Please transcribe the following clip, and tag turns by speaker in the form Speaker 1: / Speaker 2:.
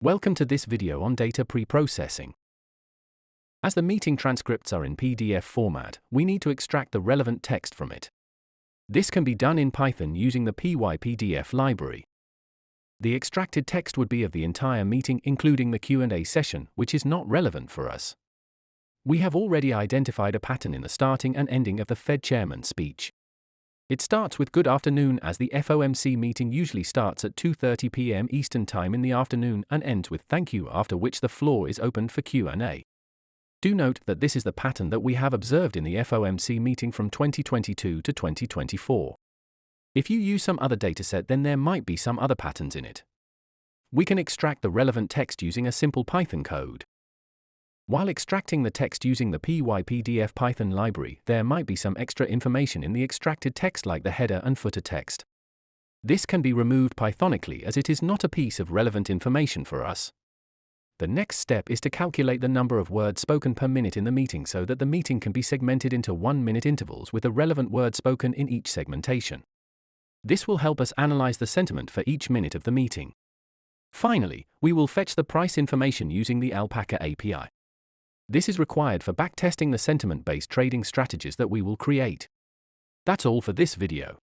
Speaker 1: Welcome to this video on data pre-processing. As the meeting transcripts are in PDF format, we need to extract the relevant text from it. This can be done in Python using the PyPDF library. The extracted text would be of the entire meeting including the Q&A session, which is not relevant for us. We have already identified a pattern in the starting and ending of the Fed chairman's speech. It starts with good afternoon, as the FOMC meeting usually starts at 2:30 p.m. Eastern Time in the afternoon and ends with thank you, after which the floor is opened for Q&A. Do note that this is the pattern that we have observed in the FOMC meeting from 2022 to 2024. If you use some other dataset, then there might be some other patterns in it. We can extract the relevant text using a simple Python code. While extracting the text using the PyPDF Python library, there might be some extra information in the extracted text like the header and footer text. This can be removed Pythonically as it is not a piece of relevant information for us. The next step is to calculate the number of words spoken per minute in the meeting so that the meeting can be segmented into 1-minute intervals with the relevant word spoken in each segmentation. This will help us analyze the sentiment for each minute of the meeting. Finally, we will fetch the price information using the Alpaca API. This is required for backtesting the sentiment-based trading strategies that we will create. That's all for this video.